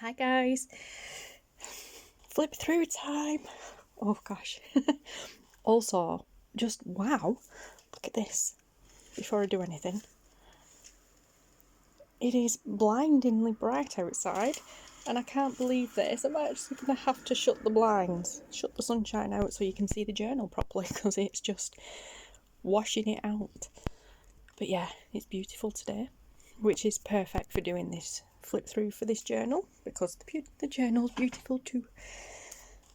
Hi guys, flip through time. Oh gosh. Also, just wow, look at this before I do anything. It is blindingly bright outside and I can't believe this. I'm actually going to have to shut the blinds, shut the sunshine out so you can see the journal properly because it's just washing it out. But yeah, it's beautiful today, which is perfect for doing this flip through for this journal because the journal's beautiful too.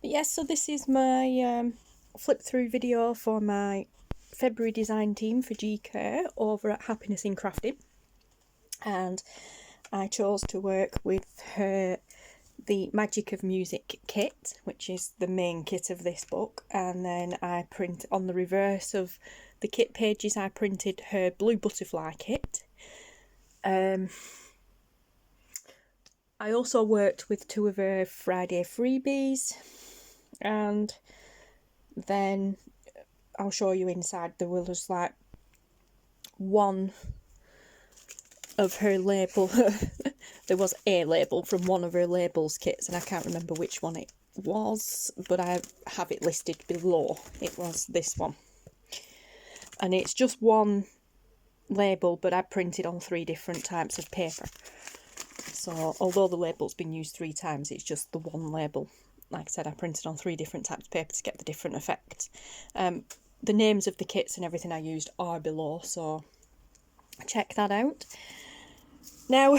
But yes, so this is my flip through video for my February design team for Kerr over at Happiness in Crafting, and I chose to work with her the Magic of Music kit, which is the main kit of this book, and then I print on the reverse of the kit pages I printed her Blue Butterfly kit. I also worked with two of her Friday freebies, and then I'll show you inside. There was like one of her label there was a label from one of her labels kits and I can't remember which one it was, but I have it listed below. It was this one, and it's just one label, but I printed on 3 different types of paper. So although the label's been used 3 times, it's just the one label. Like I said, I printed on 3 different types of paper to get the different effects. The names of the kits and everything I used are below, so check that out. Now,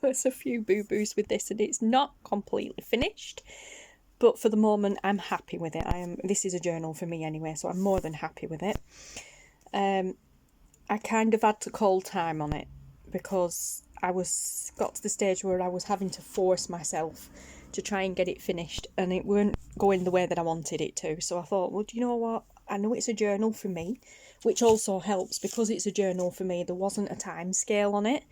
there's a few boo-boos with this and it's not completely finished, but for the moment I'm happy with it. This is a journal for me anyway, so I'm more than happy with it. I kind of had to call time on it because I got to the stage where I was having to force myself to try and get it finished, and it weren't going the way that I wanted it to. So I thought, well, do you know what? I know it's a journal for me, which also helps because it's a journal for me. There wasn't a time scale on it.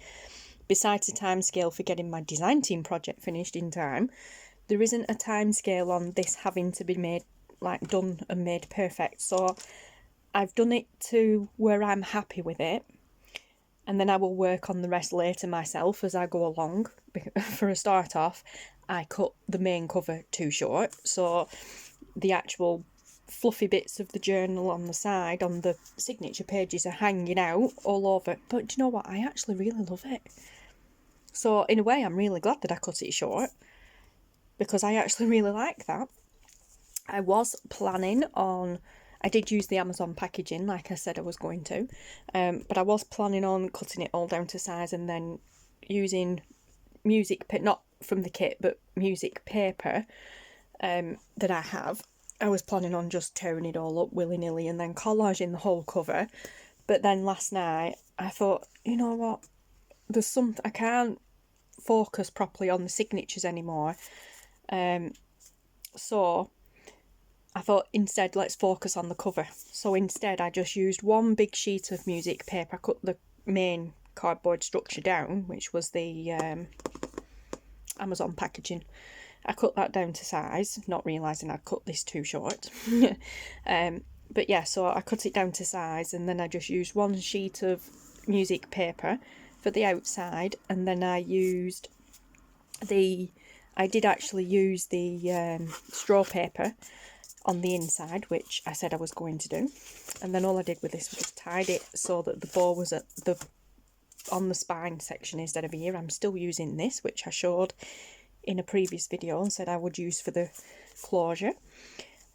Besides a time scale for getting my design team project finished in time, there isn't a time scale on this having to be made, like done and made perfect. So I've done it to where I'm happy with it, and then I will work on the rest later myself as I go along. For a start off, I cut the main cover too short, so the actual fluffy bits of the journal on the side, on the signature pages, are hanging out all over. But do you know what? I actually really love it. So in a way, I'm really glad that I cut it short because I actually really like that. I was planning on... I did use the Amazon packaging like I said I was going to, but I was planning on cutting it all down to size and then using music, not from the kit, but music paper that I have. I was planning on just tearing it all up willy-nilly and then collaging the whole cover. But then last night I thought, you know what, there's something, I can't focus properly on the signatures anymore. So I thought instead let's focus on the cover. So instead I just used one big sheet of music paper. I cut the main cardboard structure down, which was the Amazon packaging. I cut that down to size, not realising I'd cut this too short. But yeah, so I cut it down to size, and then I just used one sheet of music paper for the outside, and then I did actually use the straw paper on the inside, which I said I was going to do. And then all I did with this was just tied it so that the bow was on the spine section instead of here. I'm still using this, which I showed in a previous video and said I would use for the closure.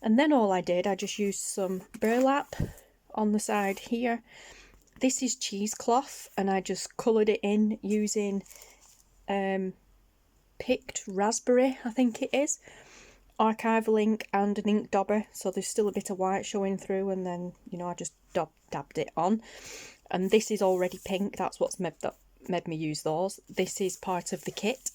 And then all I did, I just used some burlap on the side here. This is cheesecloth, and I just coloured it in using picked raspberry, I think it is, archival ink and an ink dauber, so there's still a bit of white showing through, and then, you know, I just dabbed it on. And this is already pink, that's what's made me use those. This is part of the kit.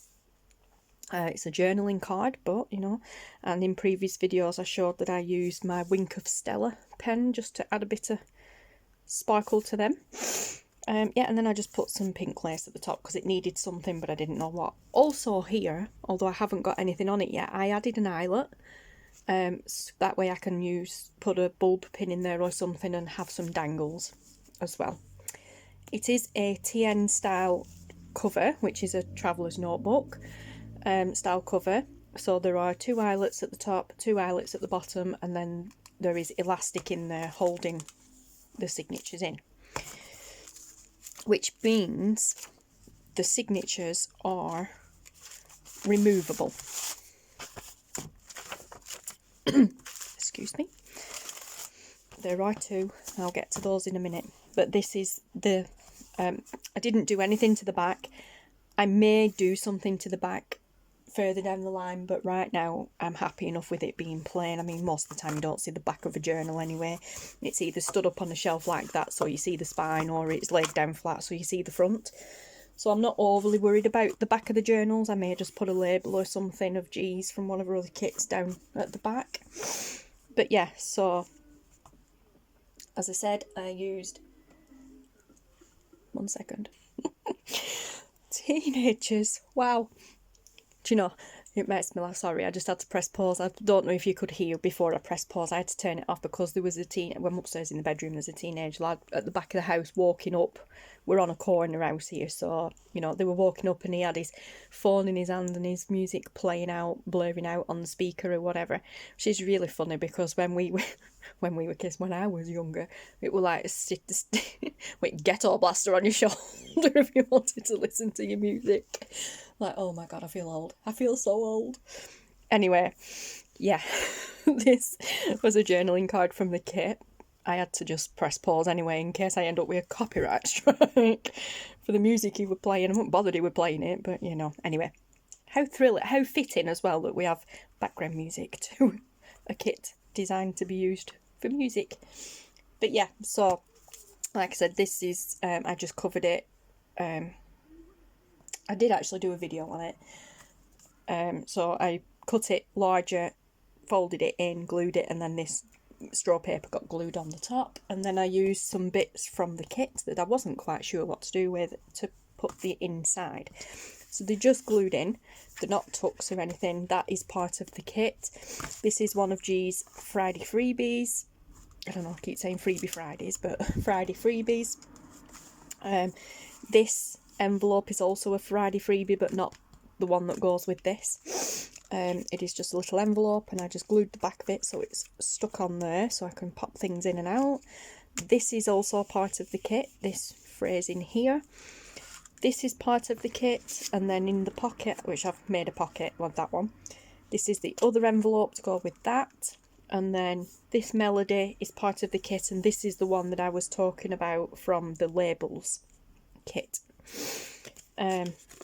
It's a journaling card, but, you know, and in previous videos I showed that I used my Wink of Stella pen just to add a bit of sparkle to them. Yeah, and then I just put some pink lace at the top because it needed something, but I didn't know what. Also here, although I haven't got anything on it yet, I added an eyelet. So that way I can put a bulb pin in there or something and have some dangles as well. It is a TN style cover, which is a traveller's notebook. style cover. So there are 2 eyelets at the top, 2 eyelets at the bottom, and then there is elastic in there holding the signatures in, which means the signatures are removable. Excuse me. There are 2. I'll get to those in a minute. But this is the... I didn't do anything to the back. I may do something to the back further down the line, but right now I'm happy enough with it being plain. I mean, most of the time you don't see the back of a journal anyway. It's either stood up on a shelf like that so you see the spine, or it's laid down flat so you see the front. So I'm not overly worried about the back of the journals. I may just put a label or something of G's from one of our other kits down at the back. But yeah, so as I said, I used... One second. Teenagers. Wow. Do you know, it makes me laugh. Sorry, I just had to press pause. I don't know if you could hear before I pressed pause. I had to turn it off because there was when I'm upstairs in the bedroom, there's a teenage lad at the back of the house walking up. We're on a corner house here, so, you know, they were walking up and he had his phone in his hand and his music playing out, blaring out on the speaker or whatever. Which is really funny because when we were kids, when I was younger, it was like wait, ghetto blaster on your shoulder if you wanted to listen to your music. Like, oh my god, I feel old. I feel so old. Anyway, yeah, this was a journaling card from the kit. I had to just press pause anyway in case I end up with a copyright strike for the music he was playing. I wasn't bothered he was playing it, but you know. Anyway, how fitting as well that we have background music to a kit designed to be used for music. But yeah, so like I said, this is I just covered it. I did actually do a video on it. So I cut it larger, folded it in, glued it, and then this straw paper got glued on the top. And then I used some bits from the kit that I wasn't quite sure what to do with to put the inside. So they're just glued in. They're not tucks or anything. That is part of the kit. This is one of G's Friday freebies. I don't know, I keep saying freebie Fridays, but Friday freebies. This envelope is also a Friday freebie, but not the one that goes with this. It is just a little envelope, and I just glued the back of it so it's stuck on there so I can pop things in and out. This is also part of the kit, this phrase in here. This is part of the kit, and then in the pocket, which I've made a pocket with that one, this is the other envelope to go with that. And then this melody is part of the kit, and this is the one that I was talking about from the labels kit.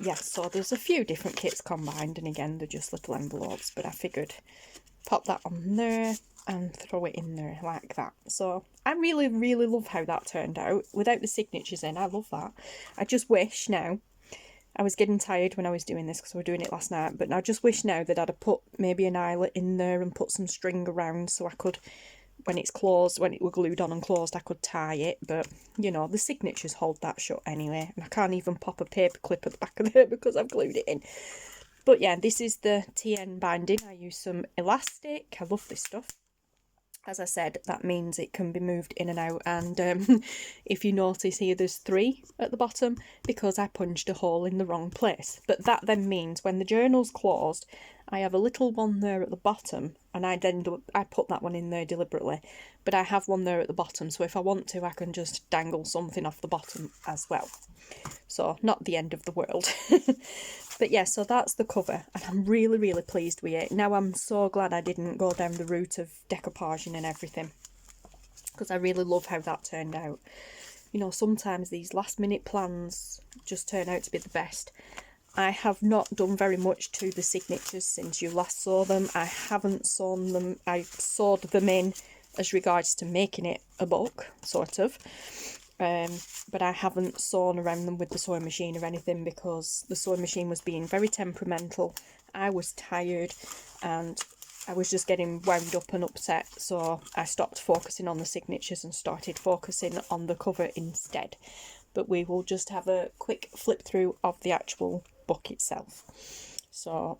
Yeah, so there's a few different kits combined, and again they're just little envelopes, but I figured pop that on there and throw it in there like that. So I really love how that turned out without the signatures in. I love that. I just wish now, I was getting tired when I was doing this because we were doing it last night, but I just wish now that I'd have put maybe an eyelet in there and put some string around so I could, when it's closed, when it were glued on and closed, I could tie it. But, you know, the signatures hold that shut anyway. And I can't even pop a paper clip at the back of there because I've glued it in. But yeah, this is the TN binding. I use some elastic. I love this stuff. As I said, that means it can be moved in and out. And if you notice here, there's 3 at the bottom because I punched a hole in the wrong place. But that then means when the journal's closed, I have a little one there at the bottom, and I put that one in there deliberately, but I have one there at the bottom, so if I want to, I can just dangle something off the bottom as well. So not the end of the world. But yeah, so that's the cover, and I'm really pleased with it. Now I'm so glad I didn't go down the route of decoupaging and everything, because I really love how that turned out. You know, sometimes these last minute plans just turn out to be the best. I have not done very much to the signatures since you last saw them. I haven't sewn them. I sewed them in as regards to making it a book, sort of. But I haven't sewn around them with the sewing machine or anything because the sewing machine was being very temperamental. I was tired and I was just getting wound up and upset, so I stopped focusing on the signatures and started focusing on the cover instead. But we will just have a quick flip through of the actual book itself. So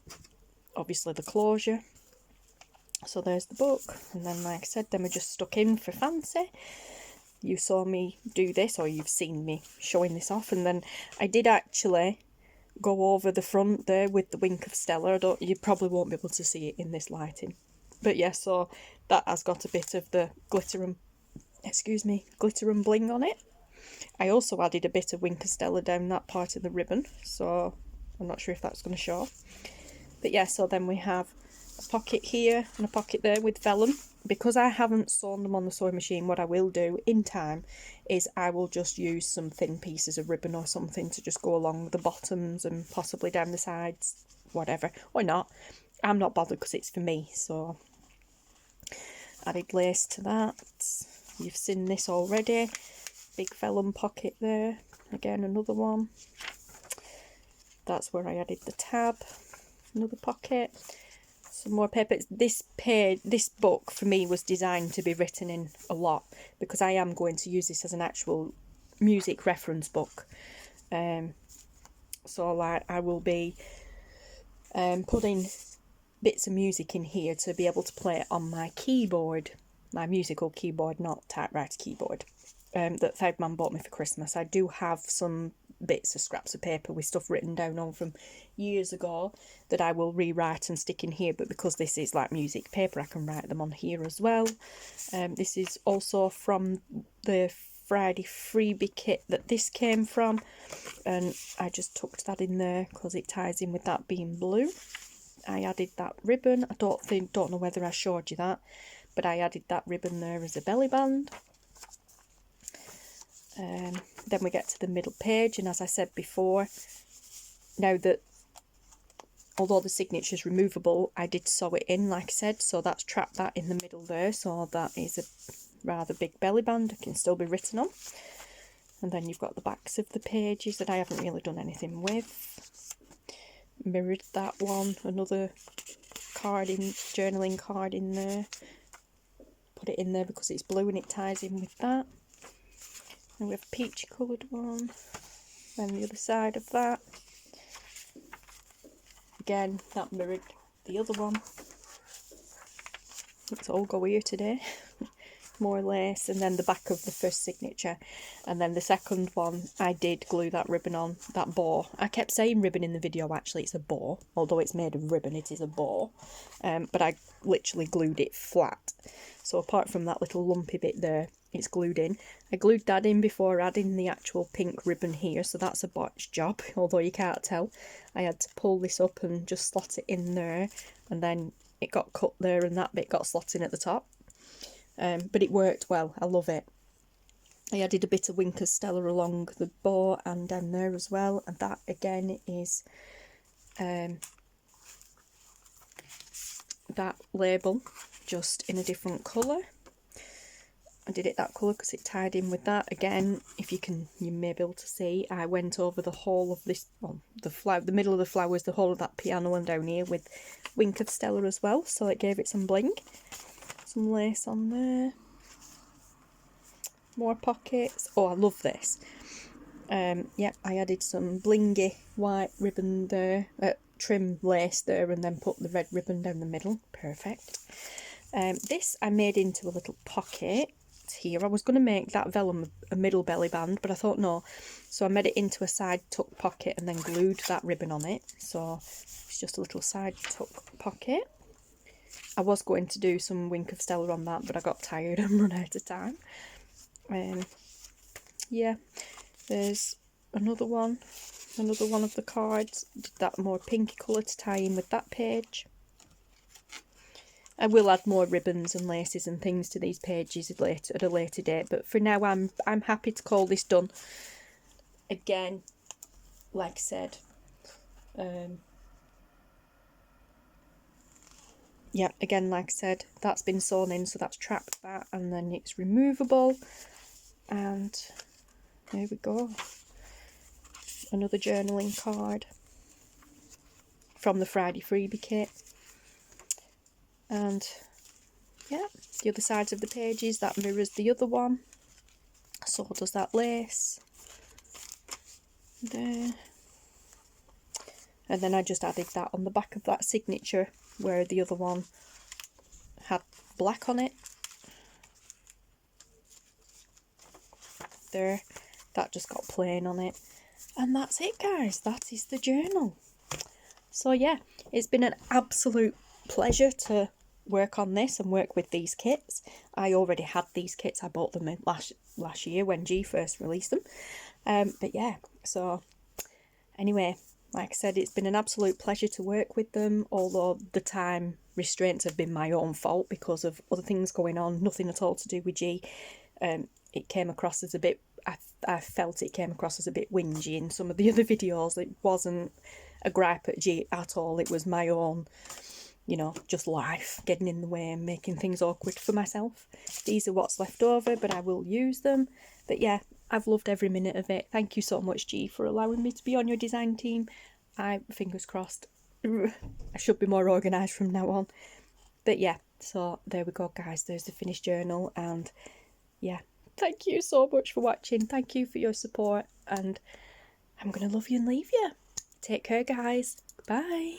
obviously the closure. So there's the book, and then like I said, then we're just stuck in for fancy. You saw me do this, or you've seen me showing this off, and then I did actually go over the front there with the wink of Stella. You probably won't be able to see it in this lighting. But yeah, so that has got a bit of the glitter and, glitter and bling on it. I also added a bit of wink of Stella down that part of the ribbon, so I'm not sure if that's going to show. But yeah, so then we have a pocket here and a pocket there with vellum. Because I haven't sewn them on the sewing machine, what I will do in time is I will just use some thin pieces of ribbon or something to just go along the bottoms and possibly down the sides, whatever, or not. I'm not bothered because it's for me. So added lace to that. You've seen this already. Big vellum pocket there. Again, another one. That's where I added the tab. Another pocket. Some more paper. This book for me was designed to be written in a lot because I am going to use this as an actual music reference book. So like I will be putting bits of music in here to be able to play it on my keyboard, my musical keyboard, not typewriter keyboard, that Thirdman bought me for Christmas. I do have some bits of scraps of paper with stuff written down on from years ago that I will rewrite and stick in here, but because this is like music paper I can write them on here as well. This is also from the Friday freebie kit that this came from, and I just tucked that in there because it ties in with that being blue. I added that ribbon. I don't know whether I showed you that, but I added that ribbon there as a belly band. Then we get to the middle page, and as I said before, now that although the signature is removable, I did sew it in like I said, so that's trapped that in the middle there, so that is a rather big belly band. It can still be written on. And then you've got the backs of the pages that I haven't really done anything with. Mirrored that one, another card in, journaling card in there. Put it in there because it's blue and it ties in with that. And we have a peachy coloured one, and the other side of that. Again, that mirrored the other one. Let's all go here today. More lace, and then the back of the first signature. And then the second one, I did glue that ribbon on, that bow. I kept saying ribbon in the video, actually it's a bow. Although it's made of ribbon, it is a bow. But I literally glued it flat. So apart from that little lumpy bit there, it's glued in. I glued that in before adding the actual pink ribbon here, so that's a botched job, although you can't tell. I had to pull this up and just slot it in there, and then it got cut there and that bit got slotted in at the top. But it worked well, I love it. I added a bit of wink of Stella along the bow and down there as well, and that again is that label, just in a different colour. I did it that colour because it tied in with that. Again, if you may be able to see, I went over the whole of this, well, the middle of the flowers, the whole of that piano and down here with wink of Stella as well, so it gave it some bling. Some lace on there. More pockets. Oh, I love this. Yeah, I added some blingy white ribbon there, trim lace there, and then put the red ribbon down the middle. Perfect. This I made into a little pocket here. I was going to make that vellum a middle belly band, but I thought no, so I made it into a side tuck pocket and then glued that ribbon on it, so it's just a little side tuck pocket. I was going to do some wink of Stella on that, but I got tired and run out of time. Yeah, there's another one of the cards. Did that more pinky colour to tie in with that page. I will add more ribbons and laces and things to these pages at a later date, but for now I'm happy to call this done. Again, like I said, yeah, again, like I said, that's been sewn in, so that's trapped that, and then it's removable. And there we go. Another journaling card from the Friday freebie kit. And yeah, the other sides of the pages, that mirrors the other one. So does that lace. There. And then I just added that on the back of that signature where the other one had black on it. There, that just got plain on it. And that's it, guys. That is the journal. So yeah, it's been an absolute pleasure to work on this and work with these kits. I already had these kits. I bought them in last year when G first released them. But yeah, so anyway, like I said, it's been an absolute pleasure to work with them, although the time restraints have been my own fault because of other things going on, nothing at all to do with G. It came across as a bit, I felt it came across as a bit whingy in some of the other videos. It wasn't a gripe at G at all, it was my own, you know, just life getting in the way and making things awkward for myself. These are what's left over, but I will use them. But yeah, I've loved every minute of it. Thank you so much, G, for allowing me to be on your design team. Fingers crossed, I should be more organised from now on. But yeah, so there we go, guys. There's the finished journal, and yeah, thank you so much for watching. Thank you for your support, and I'm gonna love you and leave you. Take care, guys. Bye.